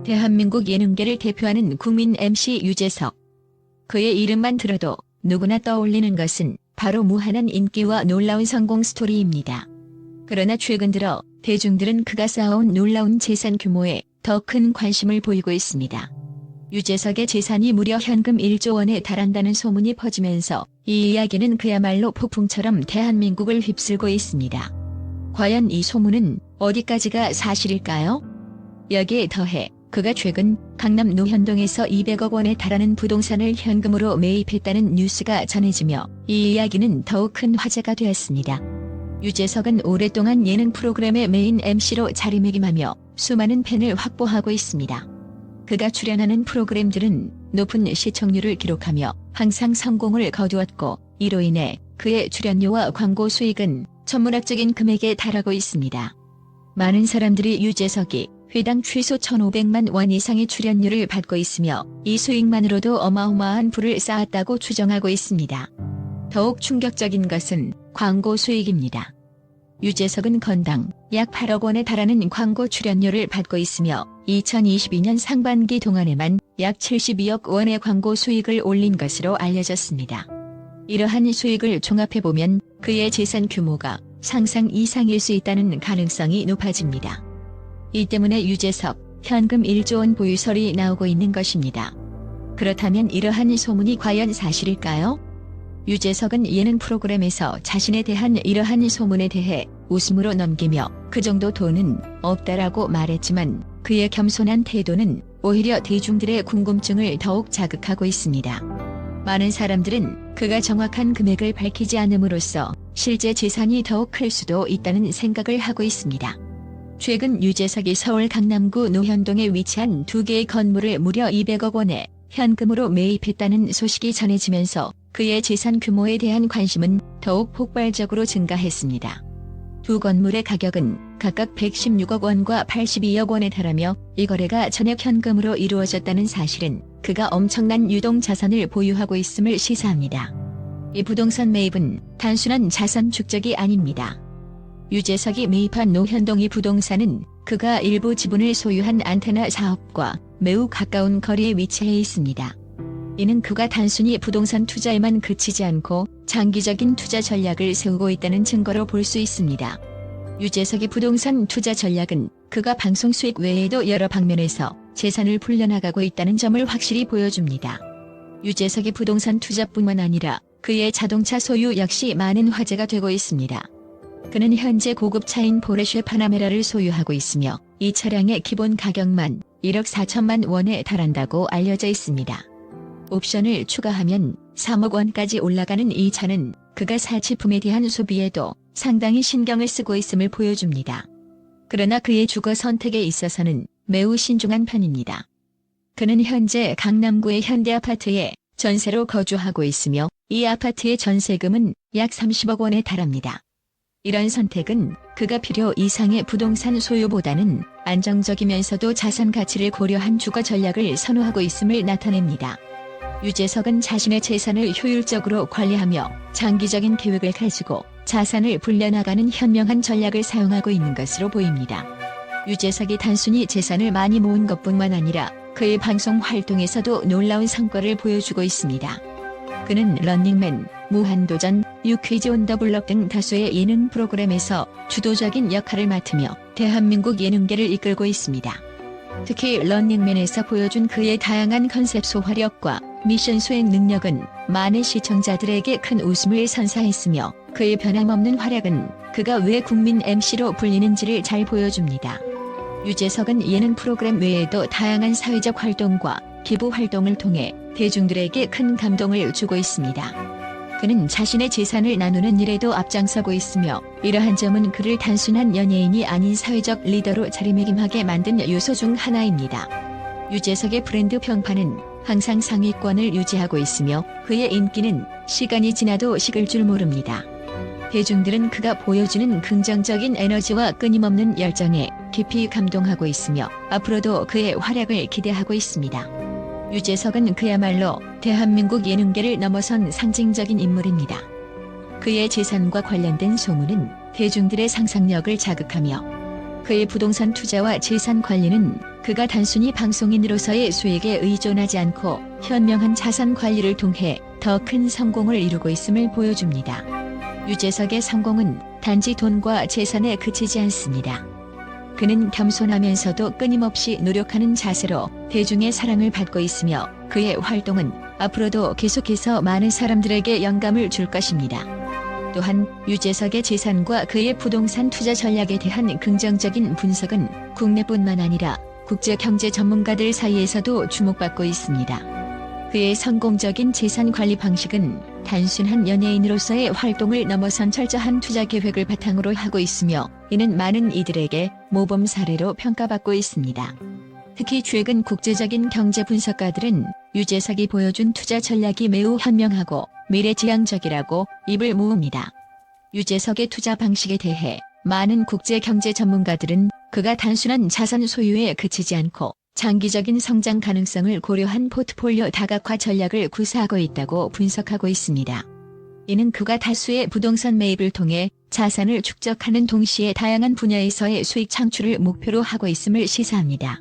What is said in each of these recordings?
대한민국 예능계를 대표하는 국민 MC 유재석. 그의 이름만 들어도 누구나 떠올리는 것은 바로 무한한 인기와 놀라운 성공 스토리입니다. 그러나 최근 들어 대중들은 그가 쌓아온 놀라운 재산 규모에 더 큰 관심을 보이고 있습니다. 유재석의 재산이 무려 현금 1조 원에 달한다는 소문이 퍼지면서 이 이야기는 그야말로 폭풍처럼 대한민국을 휩쓸고 있습니다. 과연 이 소문은 어디까지가 사실일까요? 여기에 더해 그가 최근 강남 노현동에서 200억 원에 달하는 부동산을 현금으로 매입했다는 뉴스가 전해지며 이 이야기는 더욱 큰 화제가 되었습니다. 유재석은 오랫동안 예능 프로그램의 메인 MC로 자리매김하며 수많은 팬을 확보하고 있습니다. 그가 출연하는 프로그램들은 높은 시청률을 기록하며 항상 성공을 거두었고, 이로 인해 그의 출연료와 광고 수익은 천문학적인 금액에 달하고 있습니다. 많은 사람들이 유재석이 회당 최소 1,500만 원 이상의 출연료를 받고 있으며 이 수익만으로도 어마어마한 부를 쌓았다고 추정하고 있습니다. 더욱 충격적인 것은 광고 수익입니다. 유재석은 건당 약 8억 원에 달하는 광고 출연료를 받고 있으며 2022년 상반기 동안에만 약 72억 원의 광고 수익을 올린 것으로 알려졌습니다. 이러한 수익을 종합해보면 그의 재산 규모가 상상 이상일 수 있다는 가능성이 높아집니다. 이 때문에 유재석 현금 1조 원 보유설이 나오고 있는 것입니다. 그렇다면 이러한 소문이 과연 사실일까요? 유재석은 예능 프로그램에서 자신에 대한 이러한 소문에 대해 웃음으로 넘기며 그 정도 돈은 없다라고 말했지만 그의 겸손한 태도는 오히려 대중들의 궁금증을 더욱 자극하고 있습니다. 많은 사람들은 그가 정확한 금액을 밝히지 않음으로써 실제 재산이 더욱 클 수도 있다는 생각을 하고 있습니다. 최근 유재석이 서울 강남구 노현동에 위치한 2개의 건물을 무려 200억 원에 현금으로 매입했다는 소식이 전해지면서 그의 재산 규모에 대한 관심은 더욱 폭발적으로 증가했습니다. 두 건물의 가격은 각각 116억 원과 82억 원에 달하며 이 거래가 전액 현금으로 이루어졌다는 사실은 그가 엄청난 유동 자산을 보유하고 있음을 시사합니다. 이 부동산 매입은 단순한 자산 축적이 아닙니다. 유재석이 매입한 노현동 이 부동산은 그가 일부 지분을 소유한 안테나 사업과 매우 가까운 거리에 위치해 있습니다. 이는 그가 단순히 부동산 투자에만 그치지 않고 장기적인 투자 전략을 세우고 있다는 증거로 볼 수 있습니다. 유재석의 부동산 투자 전략은 그가 방송 수익 외에도 여러 방면에서 재산을 불려나가고 있다는 점을 확실히 보여줍니다. 유재석의 부동산 투자뿐만 아니라 그의 자동차 소유 역시 많은 화제가 되고 있습니다. 그는 현재 고급차인 포르쉐 파나메라를 소유하고 있으며 이 차량의 기본 가격만 1억 4천만 원에 달한다고 알려져 있습니다. 옵션을 추가하면 3억 원까지 올라가는 이 차는 그가 사치품에 대한 소비에도 상당히 신경을 쓰고 있음을 보여줍니다. 그러나 그의 주거 선택에 있어서는 매우 신중한 편입니다. 그는 현재 강남구의 현대아파트에 전세로 거주하고 있으며 이 아파트의 전세금은 약 30억 원에 달합니다. 이런 선택은 그가 필요 이상의 부동산 소유보다는 안정적이면서도 자산 가치를 고려한 주거 전략을 선호하고 있음을 나타냅니다. 유재석은 자신의 재산을 효율적으로 관리하며 장기적인 계획을 가지고 자산을 불려나가는 현명한 전략을 사용하고 있는 것으로 보입니다. 유재석이 단순히 재산을 많이 모은 것뿐만 아니라 그의 방송 활동에서도 놀라운 성과를 보여주고 있습니다. 그는 런닝맨, 무한도전, 유퀴즈 온 더 블럭 등 다수의 예능 프로그램에서 주도적인 역할을 맡으며 대한민국 예능계를 이끌고 있습니다. 특히 런닝맨에서 보여준 그의 다양한 컨셉 소화력과 미션 수행 능력은 많은 시청자들에게 큰 웃음을 선사했으며 그의 변함없는 활약은 그가 왜 국민 MC로 불리는지를 잘 보여줍니다. 유재석은 예능 프로그램 외에도 다양한 사회적 활동과 기부 활동을 통해 대중들에게 큰 감동을 주고 있습니다. 그는 자신의 재산을 나누는 일에도 앞장서고 있으며 이러한 점은 그를 단순한 연예인이 아닌 사회적 리더로 자리매김하게 만든 요소 중 하나입니다. 유재석의 브랜드 평판은 항상 상위권을 유지하고 있으며 그의 인기는 시간이 지나도 식을 줄 모릅니다. 대중들은 그가 보여주는 긍정적인 에너지와 끊임없는 열정에 깊이 감동하고 있으며 앞으로도 그의 활약을 기대하고 있습니다. 유재석은 그야말로 대한민국 예능계를 넘어선 상징적인 인물입니다. 그의 재산과 관련된 소문은 대중들의 상상력을 자극하며 그의 부동산 투자와 재산 관리는 그가 단순히 방송인으로서의 수익에 의존하지 않고 현명한 자산 관리를 통해 더 큰 성공을 이루고 있음을 보여줍니다. 유재석의 성공은 단지 돈과 재산에 그치지 않습니다. 그는 겸손하면서도 끊임없이 노력하는 자세로 대중의 사랑을 받고 있으며 그의 활동은 앞으로도 계속해서 많은 사람들에게 영감을 줄 것입니다. 또한 유재석의 재산과 그의 부동산 투자 전략에 대한 긍정적인 분석은 국내뿐만 아니라 국제 경제 전문가들 사이에서도 주목받고 있습니다. 그의 성공적인 재산 관리 방식은 단순한 연예인으로서의 활동을 넘어선 철저한 투자 계획을 바탕으로 하고 있으며 이는 많은 이들에게 모범 사례로 평가받고 있습니다. 특히 최근 국제적인 경제 분석가들은 유재석이 보여준 투자 전략이 매우 현명하고 미래지향적이라고 입을 모읍니다. 유재석의 투자 방식에 대해 많은 국제 경제 전문가들은 그가 단순한 자산 소유에 그치지 않고 장기적인 성장 가능성을 고려한 포트폴리오 다각화 전략을 구사하고 있다고 분석하고 있습니다. 이는 그가 다수의 부동산 매입을 통해 자산을 축적하는 동시에 다양한 분야에서의 수익 창출을 목표로 하고 있음을 시사합니다.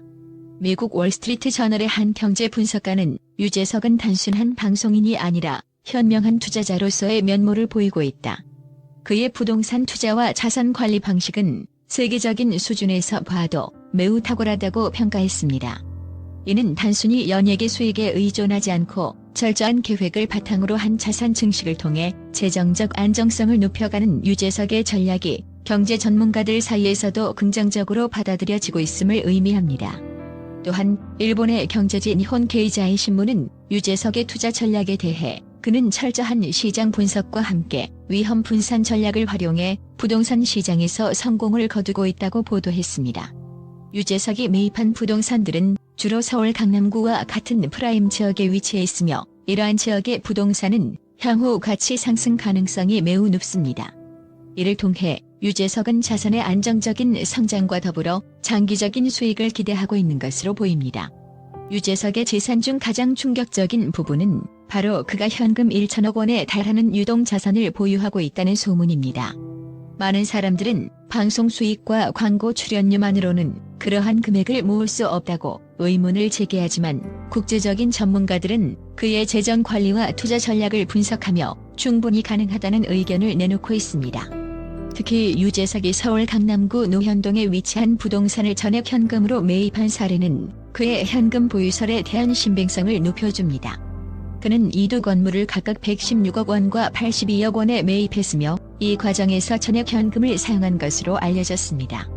미국 월스트리트 저널의 한 경제 분석가는 유재석은 단순한 방송인이 아니라 현명한 투자자로서의 면모를 보이고 있다. 그의 부동산 투자와 자산 관리 방식은 세계적인 수준에서 봐도 매우 탁월하다고 평가했습니다. 이는 단순히 연예계 수익에 의존하지 않고 철저한 계획을 바탕으로 한 자산 증식을 통해 재정적 안정성을 높여가는 유재석의 전략이 경제 전문가들 사이에서도 긍정적으로 받아들여지고 있음을 의미합니다. 또한 일본의 경제지 니혼 게이자이 신문은 유재석의 투자 전략에 대해 그는 철저한 시장 분석과 함께 위험 분산 전략을 활용해 부동산 시장에서 성공을 거두고 있다고 보도했습니다. 유재석이 매입한 부동산들은 주로 서울 강남구와 같은 프라임 지역에 위치해 있으며 이러한 지역의 부동산은 향후 가치 상승 가능성이 매우 높습니다. 이를 통해 유재석은 자산의 안정적인 성장과 더불어 장기적인 수익을 기대하고 있는 것으로 보입니다. 유재석의 재산 중 가장 충격적인 부분은 바로 그가 현금 1천억 원에 달하는 유동자산을 보유하고 있다는 소문입니다. 많은 사람들은 방송 수익과 광고 출연료만으로는 그러한 금액을 모을 수 없다고 의문을 제기하지만 국제적인 전문가들은 그의 재정 관리와 투자 전략을 분석하며 충분히 가능하다는 의견을 내놓고 있습니다. 특히 유재석이 서울 강남구 노현동에 위치한 부동산을 전액 현금으로 매입한 사례는 그의 현금 보유설에 대한 신빙성을 높여줍니다. 그는 2두 건물을 각각 116억 원과 82억 원에 매입했으며 이 과정에서 전액 현금을 사용한 것으로 알려졌습니다.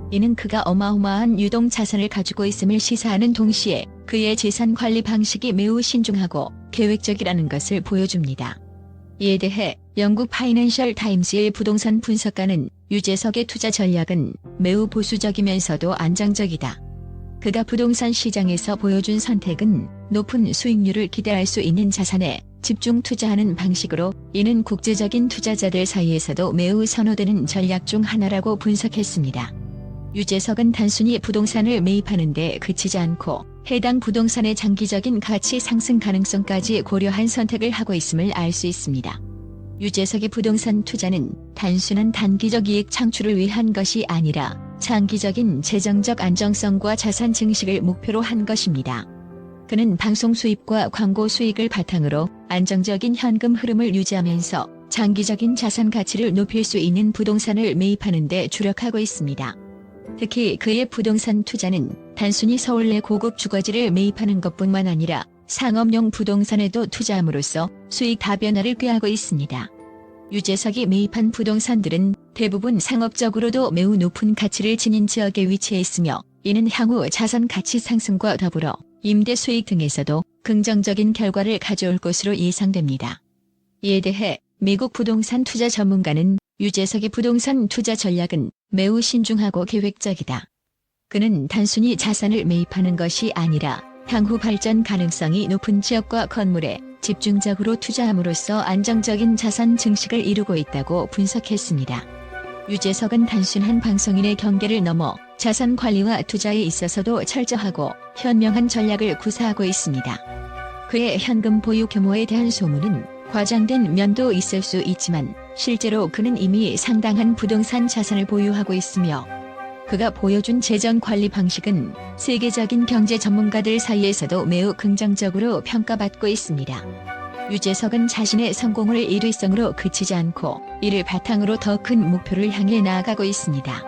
이는 그가 어마어마한 유동 자산을 가지고 있음을 시사하는 동시에 그의 재산 관리 방식이 매우 신중하고 계획적이라는 것을 보여줍니다. 이에 대해 영국 파이낸셜 타임스의 부동산 분석가는 유재석의 투자 전략은 매우 보수적이면서도 안정적이다. 그가 부동산 시장에서 보여준 선택은 높은 수익률을 기대할 수 있는 자산에 집중 투자하는 방식으로 이는 국제적인 투자자들 사이에서도 매우 선호되는 전략 중 하나라고 분석했습니다. 유재석은 단순히 부동산을 매입하는 데 그치지 않고 해당 부동산의 장기적인 가치 상승 가능성까지 고려한 선택을 하고 있음을 알 수 있습니다. 유재석의 부동산 투자는 단순한 단기적 이익 창출을 위한 것이 아니라 장기적인 재정적 안정성과 자산 증식을 목표로 한 것입니다. 그는 방송 수입과 광고 수익을 바탕으로 안정적인 현금 흐름을 유지하면서 장기적인 자산 가치를 높일 수 있는 부동산을 매입하는 데 주력하고 있습니다. 특히 그의 부동산 투자는 단순히 서울 내 고급 주거지를 매입하는 것뿐만 아니라 상업용 부동산에도 투자함으로써 수익 다변화를 꾀하고 있습니다. 유재석이 매입한 부동산들은 대부분 상업적으로도 매우 높은 가치를 지닌 지역에 위치해 있으며 이는 향후 자산 가치 상승과 더불어 임대 수익 등에서도 긍정적인 결과를 가져올 것으로 예상됩니다. 이에 대해 미국 부동산 투자 전문가는 유재석의 부동산 투자 전략은 매우 신중하고 계획적이다. 그는 단순히 자산을 매입하는 것이 아니라 향후 발전 가능성이 높은 지역과 건물에 집중적으로 투자함으로써 안정적인 자산 증식을 이루고 있다고 분석했습니다. 유재석은 단순한 방송인의 경계를 넘어 자산 관리와 투자에 있어서도 철저하고 현명한 전략을 구사하고 있습니다. 그의 현금 보유 규모에 대한 소문은 과장된 면도 있을 수 있지만 실제로 그는 이미 상당한 부동산 자산을 보유하고 있으며 그가 보여준 재정 관리 방식은 세계적인 경제 전문가들 사이에서도 매우 긍정적으로 평가받고 있습니다. 유재석은 자신의 성공을 일회성으로 그치지 않고 이를 바탕으로 더 큰 목표를 향해 나아가고 있습니다.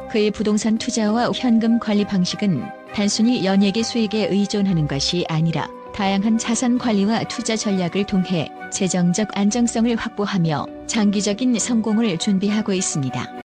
그의 부동산 투자와 현금 관리 방식은 단순히 연예계 수익에 의존하는 것이 아니라 다양한 자산 관리와 투자 전략을 통해 재정적 안정성을 확보하며 장기적인 성공을 준비하고 있습니다.